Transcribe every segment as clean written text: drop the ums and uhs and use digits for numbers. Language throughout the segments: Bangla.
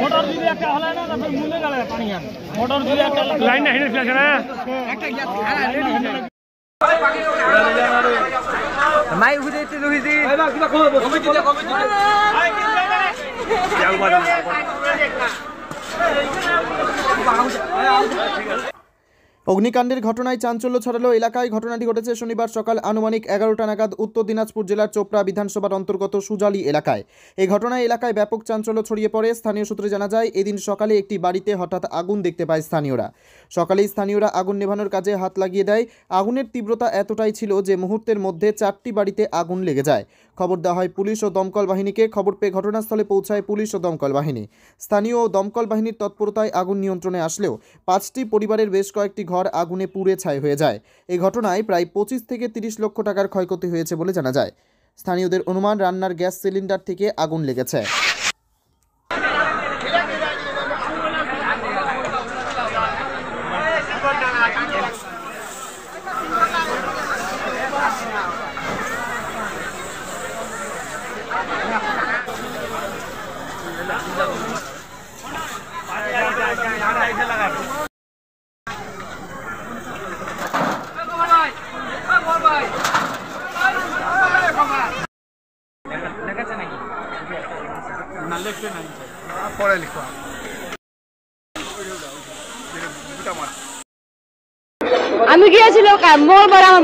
মোটর যদি একটা হলে না তারপর মুলে গেলে পানি আন মোটর যদি একটা লাইন না হেঁটে ফেলে না মাই উঠে লুহিদি অগ্নিকাণ্ডের ঘটনায় চাঞ্চল্য ছড়ালো এলাকায়। ঘটনাটি ঘটেছে শনিবার সকাল আনুমানিক 11টা নাগাদ উত্তর দিনাজপুর জেলার চোপড়া বিধানসভার অন্তর্গত সুজালি এলাকায়। এই ঘটনায় এলাকায় ব্যাপক চাঞ্চল্য ছড়িয়ে পড়ে। স্থানীয় সূত্রে জানা যায়, এদিন সকালে একটি বাড়িতে হঠাৎ আগুন দেখতে পায় স্থানীয়রা। সকালেই স্থানীয়রা আগুন নেভানোর কাজে হাত লাগিয়ে দেয়। আগুনের তীব্রতা এতটাই ছিল যে মুহূর্তের মধ্যে 4টি বাড়িতে আগুন লেগে যায়। খবর দেওয়া হয় পুলিশ ও দমকল বাহিনীকে। খবর পেয়ে ঘটনাস্থলে পৌঁছায় পুলিশ ও দমকল বাহিনী। স্থানীয় ও দমকল বাহিনীর তৎপরতায় আগুন নিয়ন্ত্রণে আসলেও 5টি পরিবারের বেশ কয়েকটি ঘর আগুনে পুড়ে ছাই হয়ে যায়। এই ঘটনায় প্রায় 25 থেকে 30 লক্ষ টাকার ক্ষয়ক্ষতি হয়েছে বলে জানা যায়। স্থানীয়দের অনুমান, রান্নার গ্যাস সিলিন্ডার থেকে আগুন লেগেছে। আমি গিয়েছিল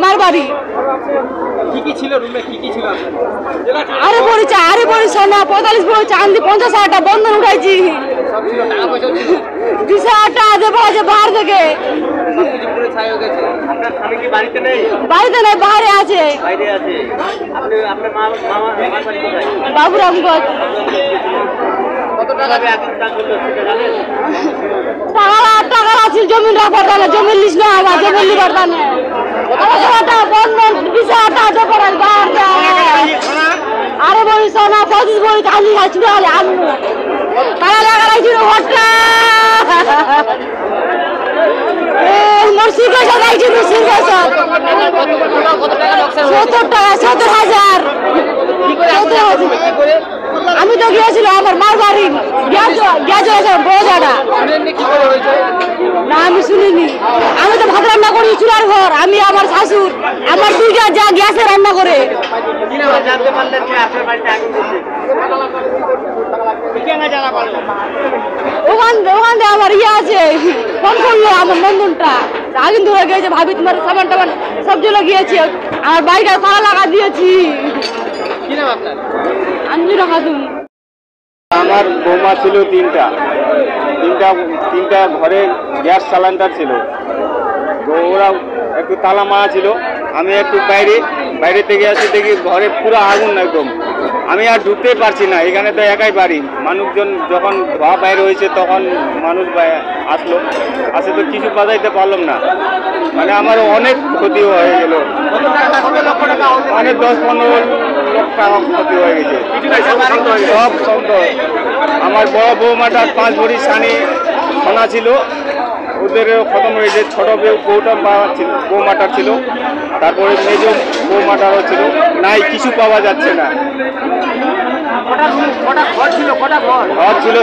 মার বাড়ি। কি ছিল রুমে, কি ছিল? আরে পড়ি সোনা 45 ভরি চাঁদি 50,000 টাকা বন্ধন উঠাইছি। দিশাটা দেবো যে বাহার থেকে বাড়িতে নেই, বাইরে আছে। বাবুরামগঞ্জ। টাকা আছে জমিন রাখার দানে, জমিন লিস না আমার জমিন লিবার দানে আরে বলি সোনা 25 ভরি চাঁদি চুড়ালে আমি তারা লাগাইছিল ঘরটা মোর সিংহেশ্বর গাইছিল সিংহেশ্বর 70,000। আমি তো গিয়েছিল আমার মার বাড়ি বোঝাটা না, আমি শুনিনি। আমি তো ভাত রান্না করি চুলার ঘর, আমি আমার শাশুর আমার 2টা যা গ্যাসে রান্না করে। ওখানে আমার ইয়ে আছে, ফোন করলো আমার নন্দনটা আগুন ধরে গিয়েছে, ভাবি তোমার সামান টামান সব জলে গিয়েছে, আমার বাড়িটা তালা লাগা দিয়েছি। আঞ্জুরা খাতুন। আমার বৌমা ছিল তিনটা ঘরে গ্যাস সিলিন্ডার ছিল। তো ওরা একটু তালা মারা ছিল। আমি একটু বাইরে থেকে আসি, দেখি ঘরে পুরো আগুন একদম। আমি আর ঢুকতে পারছি না, এখানে তো একাই বাড়ি। মানুষজন যখন ধোয়া বাইরে হয়েছে তখন মানুষ আসে তো কিছু বাজাইতে পারলাম না। মানে আমার অনেক ক্ষতি হয়ে গেল, অনেক 10-15 লক্ষ টাকা ক্ষতি হয়ে গেছে। সব সম্ভব। আমার বড় বৌমাটার 5 ভরি সোনা ছিল, ওদের খতম হয়েছে। ছোট বৌমাটার ছিল, তারপরে মেজ বৌমাটারও ছিল। নাই, কিছু পাওয়া যাচ্ছে না। ঘর ছিল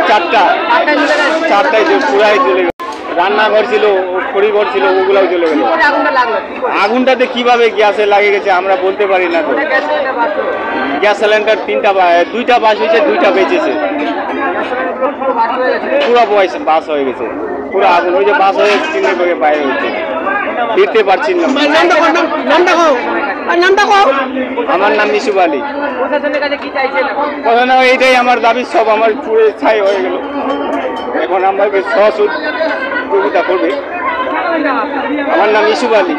4টায় পুরাই চলে গেল। রান্নাঘর ছিল, খড়িঘর ছিল, ওগুলাও চলে গেল। আগুনটাতে কিভাবে গ্যাসে লাগে গেছে আমরা বলতে পারি না। তো গ্যাস সিলিন্ডার 2টা বাস হয়েছে, 2টা বেঁচেছে। পুরো বাস হয়ে গেছে, পুরো আগুন হয়েছে। বাস হয়ে চিনে করে বাইরে হচ্ছে, ফিরতে পারছি না। আমার নাম ইসুফ আলী। এইটাই আমার দাবি, সব আমার পুরো ছাই হয়ে গেল। এখন আমাকে সহযোগিতা করবে। আমার নাম ইসুফ আলী।